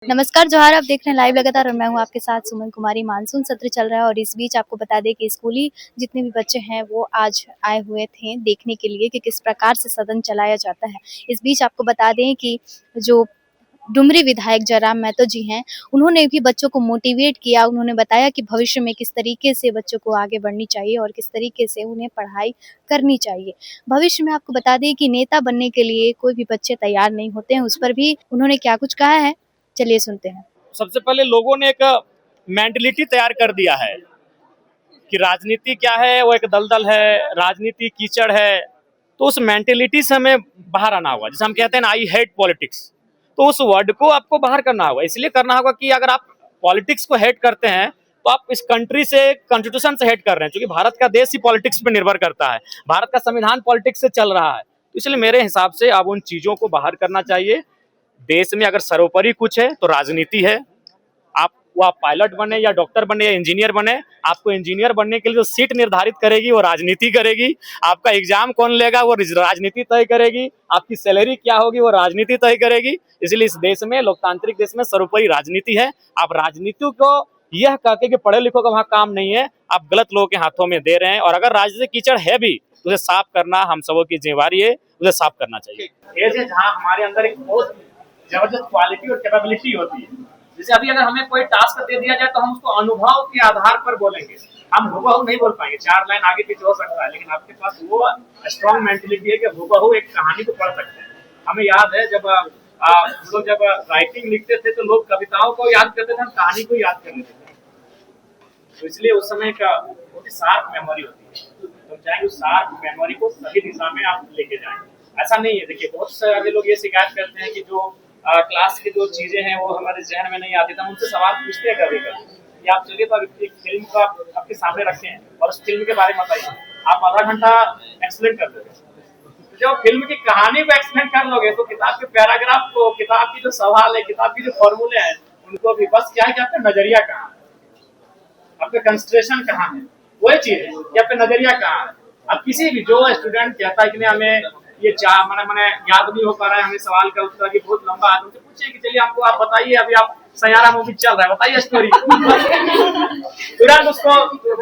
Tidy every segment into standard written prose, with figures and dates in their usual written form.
नमस्कार जोहार, आप देख रहे हैं लाइव लगातार और मैं हूं आपके साथ सुमन कुमारी। मानसून सत्र चल रहा है और इस बीच आपको बता दें कि स्कूली जितने भी बच्चे हैं वो आज आए हुए थे देखने के लिए कि किस प्रकार से सदन चलाया जाता है। इस बीच आपको बता दें कि जो डुमरी विधायक जयराम महतो जी हैं, उन्होंने भी बच्चों को मोटिवेट किया। उन्होंने बताया कि भविष्य में किस तरीके से बच्चों को आगे बढ़नी चाहिए और किस तरीके से उन्हें पढ़ाई करनी चाहिए। भविष्य में आपको बता दें कि नेता बनने के लिए कोई भी बच्चे तैयार नहीं होते हैं, उस पर भी उन्होंने क्या कुछ कहा है, चलिए सुनते हैं। सबसे पहले लोगों ने एक मेंटलिटी तैयार कर दिया है कि राजनीति क्या है, वो एक दलदल है, राजनीति कीचड़ है। तो उस मेंटेलिटी से हमें बाहर आना होगा। जैसे हम कहते हैं ना, आई हेट पॉलिटिक्स, तो उस वर्ड को आपको बाहर करना होगा। इसलिए करना होगा कि अगर आप पॉलिटिक्स को हेट करते हैं तो आप इस कंट्री से, कॉन्स्टिट्यूशन से हेट कर रहे हैं, क्योंकि भारत का देश ही पॉलिटिक्स पे निर्भर करता है। भारत का संविधान पॉलिटिक्स से चल रहा है। तो इसलिए मेरे हिसाब से अब उन चीजों को बाहर करना चाहिए। देश में अगर सर्वोपरि कुछ है तो राजनीति है। आप पायलट बने या डॉक्टर बने या इंजीनियर बने, आपको इंजीनियर बनने के लिए जो सीट निर्धारित करेगी वो राजनीति करेगी। आपका एग्जाम कौन लेगा वो राजनीति तय करेगी। आपकी सैलरी क्या होगी वो राजनीति तय करेगी। इसलिए इस देश में, लोकतांत्रिक देश में, सर्वोपरि राजनीति है। आप राजनीति को यह कहते कि पढ़े लिखों का वहाँ काम नहीं है, आप गलत लोगों के हाथों में दे रहे हैं। और अगर राजनीतिक कीचड़ है भी तो उसे साफ करना हम सबों की जिम्मेवारी है, उसे साफ करना चाहिए। ऐसे जहाँ हमारे अंदर एक बहुत जबरदस्त क्वालिटी और कैपेबिलिटी होती है। जैसे अभी अगर हमें कोई टास्क दे दिया जाए तो हम उसको अनुभव के आधार पर बोलेंगे। हम हुबहू नहीं बोल पाएंगे, 4 लाइन आगे पीछे हो सकता है, लेकिन आपके पास वो स्ट्रॉन्ग मेंटलिटी है कि हुबहू एक कहानी को पढ़ सकते हैं। हमें याद है जब हम लोग जब राइटिंग लिखते थे तो लोग कविताओं को याद करते थे, हम कहानी को याद कर लेते थे। तो इसलिए उस समय का बहुत ही शार्प मेमोरी होती है। तो चाहे उस शार्प मेमोरी को सही दिशा में आप लेके जाएं। ऐसा नहीं है, देखिए बहुत सारे लोग ये शिकायत करते हैं कि जो क्लास की जो चीजें हैं वो हमारे जहन में नहीं आती। तो हम उनसे सवाल पूछते हैं कभी कभी कि आप चलिए तो एक फिल्म को आप आपके सामने रखें और उस फिल्म के बारे में बताइए। आप आधा घंटा एक्सप्लेन कर देते हैं। जब फिल्म की कहानी को एक्सप्लेन कर लोगे तो किताब के पैराग्राफ को, किताब की जो सवाल है, किताब की जो फॉर्मूले हैं, उनको भी बस क्या है कि आपका नजरिया कहाँ है, आपका कंसंट्रेशन कहाँ है, वही चीज है कि आपका नजरिया कहाँ है। अब किसी भी जो स्टूडेंट कहता है कि हमें ये मैंने याद नहीं हो पा रहा है, हमें सवाल का उत्तर कि बहुत लंबा है, उनसे पूछिए कि चलिए आपको, आप बताइए, अभी आप सैयारा मूवी चल रहा है, बताइए स्टोरी। तुरंत उसको,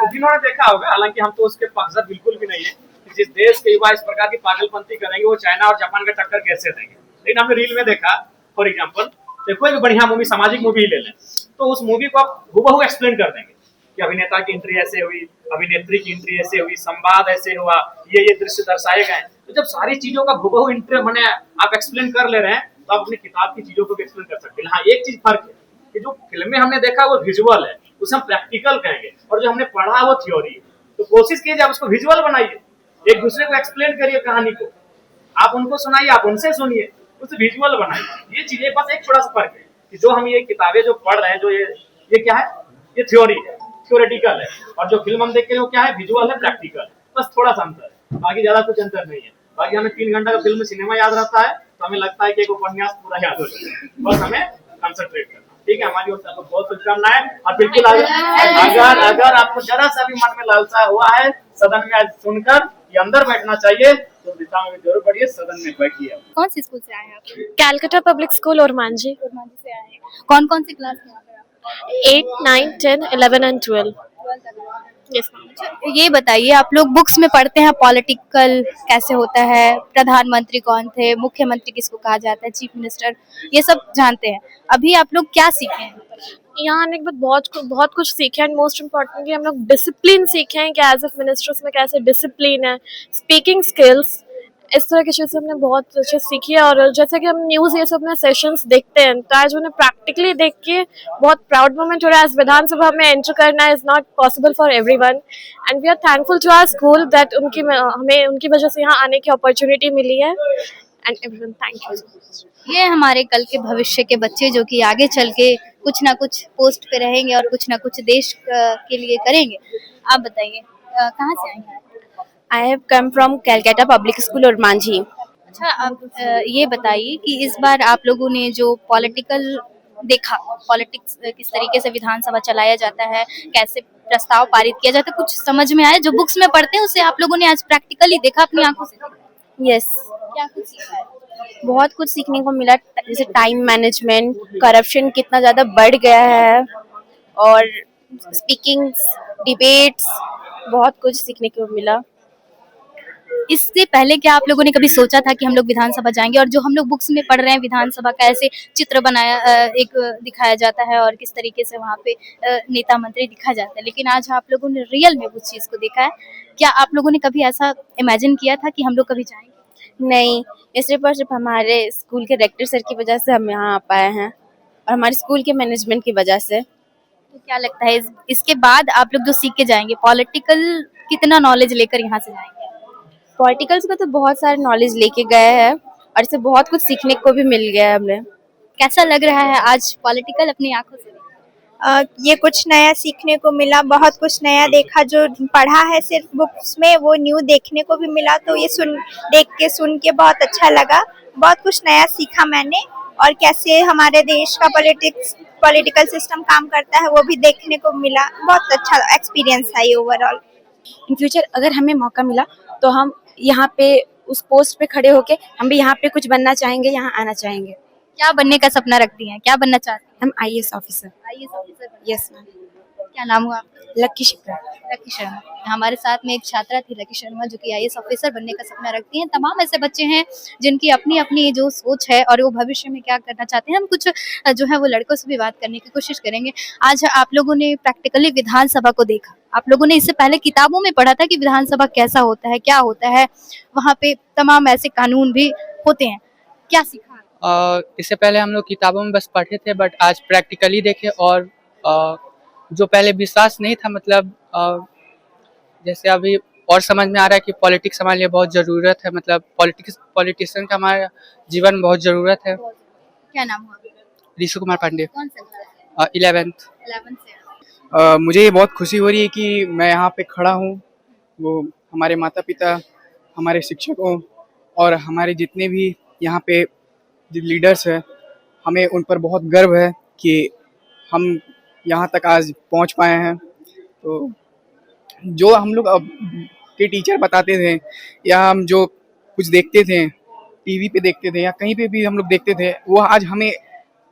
जिन्होंने देखा होगा, हालांकि हम तो उसके पक्षधर बिल्कुल भी नहीं है कि जिस देश के युवा इस प्रकार की पागलपंती करेंगे वो चाइना और जापान का टक्कर कैसे देंगे। लेकिन हमने रील में देखा, फॉर एग्जाम्पल, कोई भी बढ़िया मूवी, सामाजिक मूवी ले लें, तो उस मूवी को आप हुबहू एक्सप्लेन कर देंगे कि अभिनेता की एंट्री ऐसे हुई, अभिनेत्री की एंट्री ऐसे हुई, संवाद ऐसे हुआ, ये दृश्य दर्शाए गए। तो जब सारी चीजों का हुबहू इंटरव्यू मैंने आप एक्सप्लेन कर ले रहे हैं तो आप अपनी किताब की चीजों को भी एक्सप्लेन कर सकते हैं। हाँ, एक चीज फर्क है कि जो फिल्में हमने देखा वो विजुअल है, उसे हम प्रैक्टिकल कहेंगे, और जो हमने पढ़ा वो थ्योरी है। तो कोशिश कीजिए आप उसको विजुअल बनाइए, एक दूसरे को एक्सप्लेन करिए कहानी को, आप उनको सुनाइए, आप उनसे सुनिए, उसे विजुअल बनाइए। ये चीजें बस एक थोड़ा सा फर्क है कि जो हम ये किताबें जो पढ़ रहे हैं, जो ये क्या है, ये थ्योरी है, थ्योरेटिकल है, और जो फिल्म हम देख रहे हैं वो क्या है, विजुअल है, प्रैक्टिकल। बस थोड़ा सा अंतर है, बाकी ज्यादा कुछ अंतर नहीं है। बाकी हमें 3 घंटा का फिल्म सिनेमा याद रहता है तो हमें लगता है कि एक उपन्यास पूरा याद हो जाए। बस हमें कंसंट्रेट करना, ठीक है। हमारी ओर से आपको बहुत शुभकामनाएं। और बिल्कुल अगर आपको जरा सा भी मन में लालसा हुआ है सदन में आज सुनकर ये अंदर बैठना चाहिए तो दिशा में जरूर बढ़िए, सदन में बैठिए। कौन सी स्कूल से आए हैं आप? कैलकाटा पब्लिक स्कूल और मांझी। से आए हैं। कौन कौन सी क्लास में आप? 8, 9, 10, 11 एंड 12। Yes ma'am. ये बताइए, आप लोग बुक्स में पढ़ते हैं पॉलिटिकल कैसे होता है, प्रधानमंत्री कौन थे, मुख्यमंत्री किसको कहा जाता है, चीफ मिनिस्टर, ये सब जानते हैं। अभी आप लोग क्या सीखे हैं? यहाँ आने के बाद बहुत कुछ सीखे एंड मोस्ट इम्पोर्टेंटली हम लोग डिसिप्लिन सीखे हैं कि एज ए मिनिस्टर्स में कैसे डिसिप्लिन है, स्पीकिंग स्किल्स, इस तरह की चीज़ें हमने बहुत अच्छे सीखी है। और जैसे कि हम न्यूज़ ये सब में सेशंस देखते हैं तो आज उन्हें प्रैक्टिकली देख के बहुत प्राउड मोमेंट हो रहा है। आज विधानसभा में एंटर करना is not possible for everyone and we are thankful to our school that हमें उनकी वजह से यहाँ आने की अपॉर्चुनिटी मिली है एंड एवरीवन थैंक यू। ये हमारे कल के भविष्य के बच्चे जो कि आगे चल के कुछ ना कुछ पोस्ट पे रहेंगे और कुछ ना कुछ देश के लिए करेंगे। आप बताइए, कहाँ से आएंगे? I have come from Calcutta Public School और मांझी। अच्छा, आप ये बताइए कि इस बार आप लोगों ने जो पॉलिटिकल देखा, पॉलिटिक्स किस तरीके से विधानसभा चलाया जाता है, कैसे प्रस्ताव पारित किया जाता है, कुछ समझ में आया? जो बुक्स में पढ़ते हैं उसे आप लोगों ने आज प्रैक्टिकली देखा अपनी आंखों से? यस, क्या कुछ सीखा है? बहुत कुछ सीखने को मिला, जैसे टाइम मैनेजमेंट, करप्शन कितना ज़्यादा बढ़ गया है, और स्पीकिंग, डिबेट्स, बहुत कुछ सीखने को मिला। इससे पहले क्या आप लोगों ने कभी सोचा था कि हम लोग विधानसभा जाएंगे, और जो हम लोग बुक्स में पढ़ रहे हैं विधानसभा का ऐसे चित्र बनाया एक दिखाया जाता है और किस तरीके से वहाँ पे नेता मंत्री दिखा जाता है, लेकिन आज आप लोगों ने रियल में उस चीज को देखा है। क्या आप लोगों ने कभी ऐसा इमेजिन किया था कि हम लोग कभी जाएंगे? नहीं, ये सिर्फ और सिर्फ हमारे स्कूल के रेक्टर सर की वजह से हम यहाँ आ पाए हैं, और हमारे स्कूल के मैनेजमेंट की वजह से। तो क्या लगता है इसके बाद आप लोग जो सीख के जाएंगे पॉलिटिकल, कितना नॉलेज लेकर यहाँ से जाएंगे? पॉलिटिकल्स का तो बहुत सारे नॉलेज लेके गए हैं, और इससे बहुत कुछ सीखने को भी मिल गया है हमें। कैसा लग रहा है आज पॉलिटिकल अपनी आंखों से? ये कुछ नया सीखने को मिला, बहुत कुछ नया देखा। जो पढ़ा है सिर्फ बुक्स में वो न्यू देखने को भी मिला, तो ये सुन के बहुत अच्छा लगा। बहुत कुछ नया सीखा मैंने, और कैसे हमारे देश का पॉलिटिकल सिस्टम काम करता है वो भी देखने को मिला। बहुत अच्छा एक्सपीरियंस है ये ओवरऑल। इन फ्यूचर अगर हमें मौका मिला तो हम यहाँ पे उस पोस्ट पे खड़े होके हम भी यहाँ पे कुछ बनना चाहेंगे, यहाँ आना चाहेंगे। क्या बनने का सपना रखती हैं, क्या बनना चाहती हैं? हम IAS officer. IAS officer. Yes ma'am. क्या नाम हुआ आपका? लक्की शिप्रा। लकी शर्मा। हमारे साथ में एक छात्रा थी लकी शर्मा, जो कि आईएएस ऑफिसर बनने का सपना रखती हैं। तमाम ऐसे बच्चे हैं जिनकी अपनी अपनी जो सोच है और वो भविष्य में क्या करना चाहते हैं। हम कुछ जो है वो लड़कों से भी बात करने की कोशिश करेंगे। आज आप लोगों ने प्रैक्टिकली विधानसभा को देखा, आप लोगों ने इससे पहले किताबों में पढ़ा था कि विधानसभा कैसा होता है, क्या होता है, वहाँ पे तमाम ऐसे कानून भी होते हैं। क्या सीखा? इससे पहले हम लोग किताबों में बस पढ़े थे, बट आज प्रैक्टिकली देखे, और जो पहले विश्वास नहीं था, मतलब जैसे अभी और समझ में आ रहा है कि पॉलिटिक्स हमारे लिए बहुत ज़रूरत है, मतलब पॉलिटिशियन का हमारे जीवन में बहुत ज़रूरत है। क्या नाम हुआ? ऋषु कुमार पांडे। कौन सा क्लास? 11th। 11 से। मुझे ये बहुत खुशी हो रही है कि मैं यहाँ पे खड़ा हूँ। वो हमारे माता पिता, हमारे शिक्षकों और हमारे जितने भी यहाँ पे लीडर्स हैं, हमें उन पर बहुत गर्व है कि हम यहाँ तक आज पहुँच पाए हैं। तो जो हम लोग अब के टीचर बताते थे, या हम जो कुछ देखते थे टीवी पे देखते थे या कहीं पे भी हम लोग देखते थे, वो आज हमें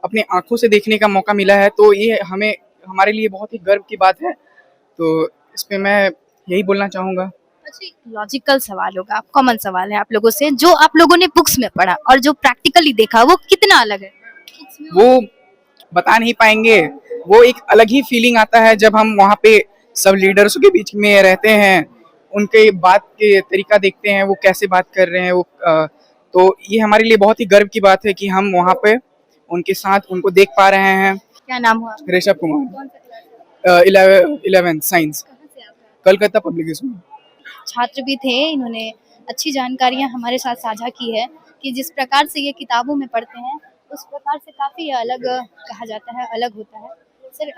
अपने आंखों से देखने का मौका मिला है। तो ये हमारे लिए बहुत ही गर्व की बात है। तो इस पे मैं यही बोलना चाहूँगा। अच्छा, एक लॉजिकल सवाल होगा, कॉमन सवाल है आप लोगों से, जो आप लोगों ने बुक्स में पढ़ा और जो प्रैक्टिकली देखा वो कितना अलग है? वो बता नहीं पाएंगे, वो एक अलग ही फीलिंग आता है जब हम वहाँ पे सब लीडर्स के बीच में रहते हैं, उनके बात के तरीका देखते हैं, वो कैसे बात कर रहे हैं। तो ये हमारे लिए बहुत ही गर्व की बात है कि हम वहाँ पे उनके साथ उनको देख पा रहे हैं। क्या नाम हुआ? ऋषभ कुमार। कौन सा क्लास? 11th साइंस, कहाँ से आप? Calcutta public school. छात्र भी थे, इन्होंने अच्छी जानकारियां हमारे साथ साझा की है कि जिस प्रकार से ये किताबों में पढ़ते हैं उस प्रकार से काफी अलग कहा जाता है, अलग होता है। सर,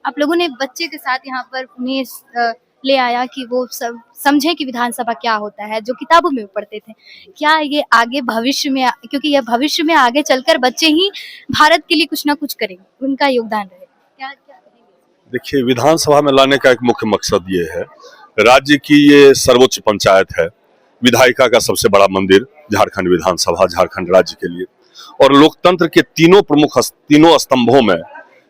आप लोगों ने बच्चे के साथ यहाँ पर उन्हें ले आया कि वो सब समझे कि विधानसभा क्या होता है, जो किताबों में पढ़ते थे। क्या ये आगे भविष्य में, क्योंकि यह भविष्य में आगे चलकर बच्चे ही भारत के लिए कुछ ना कुछ करेंगे, उनका योगदान रहेगा, क्या क्या कहेंगे? देखिए, विधानसभा में लाने का एक मुख्य मकसद ये है, राज्य की ये सर्वोच्च पंचायत है, विधायिका का सबसे बड़ा मंदिर झारखंड विधानसभा, झारखंड राज्य के लिए, और लोकतंत्र के तीनों स्तंभों में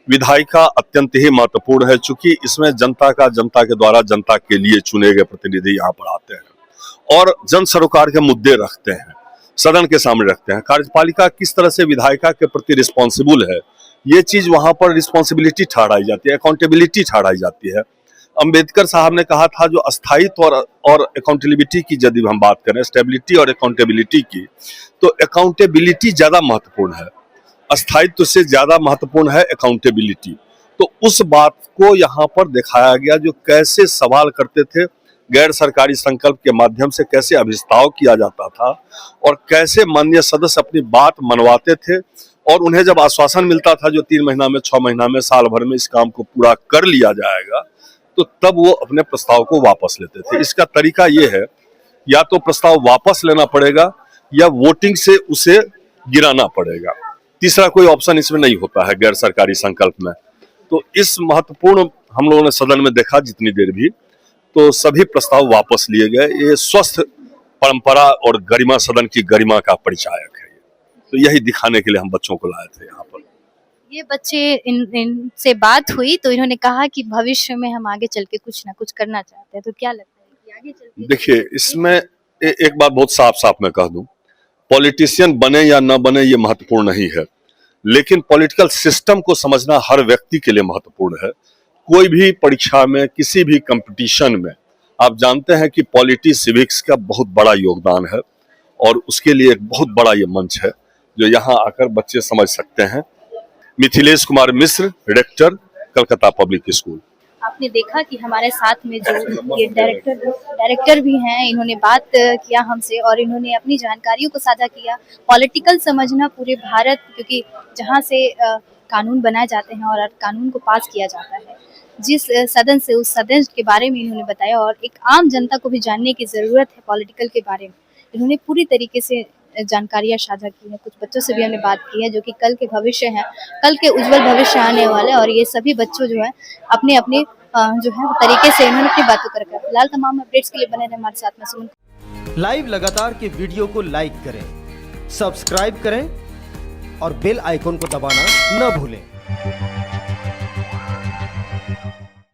विधायिका अत्यंत ही महत्वपूर्ण है, चूंकि इसमें जनता के द्वारा जनता के लिए चुने गए प्रतिनिधि यहाँ पर आते हैं और जन सरोकार के मुद्दे रखते हैं, सदन के सामने रखते हैं। कार्यपालिका किस तरह से विधायिका के प्रति रिस्पॉन्सिबल है, ये चीज वहां पर रिस्पॉन्सिबिलिटी ठहराई जाती है, अकाउंटेबिलिटी ठहराई जाती है। अंबेडकर साहब ने कहा था, जो अस्थायित्व और अकाउंटेबिलिटी की यदि हम बात करें, स्टेबिलिटी और अकाउंटेबिलिटी की, तो अकाउंटेबिलिटी ज्यादा महत्वपूर्ण है, अस्थायित्व से ज्यादा महत्वपूर्ण है अकाउंटेबिलिटी। तो उस बात को यहाँ पर दिखाया गया, जो कैसे सवाल करते थे, गैर सरकारी संकल्प के माध्यम से कैसे अभिस्ताव किया जाता था और कैसे माननीय सदस्य अपनी बात मनवाते थे, और उन्हें जब आश्वासन मिलता था जो 3 महीना में, 6 महीना में, साल भर में इस काम को पूरा कर लिया जाएगा, तो तब वो अपने प्रस्ताव को वापस लेते थे। इसका तरीका ये है, या तो प्रस्ताव वापस लेना पड़ेगा या वोटिंग से उसे गिराना पड़ेगा, तीसरा कोई ऑप्शन इसमें नहीं होता है गैर सरकारी संकल्प में। तो इस महत्वपूर्ण हम लोगों ने सदन में देखा जितनी देर भी, तो सभी प्रस्ताव वापस लिए गए। ये स्वस्थ परंपरा और गरिमा, सदन की गरिमा का परिचायक है। तो यही दिखाने के लिए हम बच्चों को लाए थे यहाँ पर। ये बच्चे इनसे बात हुई तो इन्होंने कहा कि भविष्य में हम आगे चल के कुछ ना कुछ करना चाहते हैं, तो क्या लगता है कि आगे चल के देखिए, इसमें एक बात बहुत साफ साफ मैं कह दूं, पॉलिटिशियन बने या न बने ये महत्वपूर्ण नहीं है, लेकिन पॉलिटिकल सिस्टम को समझना हर व्यक्ति के लिए महत्वपूर्ण है। कोई भी परीक्षा में, किसी भी कंपटीशन में आप जानते हैं कि पॉलिटी सिविक्स का बहुत बड़ा योगदान है और उसके लिए एक बहुत बड़ा ये मंच है जो यहाँ आकर बच्चे समझ सकते हैं। Mithilesh Kumar Mishra, director, Calcutta public school. आपने देखा कि हमारे साथ में जो ये डायरेक्टर भी हैं, इन्होंने बात किया हमसे और इन्होंने अपनी जानकारियों को साझा किया। पॉलिटिकल समझना पूरे भारत, क्योंकि जहाँ से कानून बनाए जाते हैं और कानून को पास किया जाता है, जिस सदन से उस सदन के बारे में इन्होंने बताया और एक आम जनता को भी जानने की ज़रूरत है पॉलिटिकल के बारे में। इन्होंने पूरी तरीके से जानकारियाँ साझा की हैं। कुछ बच्चों से भी हमने बात की है जो कि कल के भविष्य हैं, कल के उज्जवल भविष्य आने वाले, और ये सभी बच्चों जो है अपने अपने जो है तरीके से इन्होंने अपनी बातों को रखा। फिलहाल तमाम अपडेट्स के लिए बने रहे हमारे साथ में। सुमन लाइव लगातार के वीडियो को लाइक करें, सब्सक्राइब करें और बेल आइकॉन को दबाना न भूलें।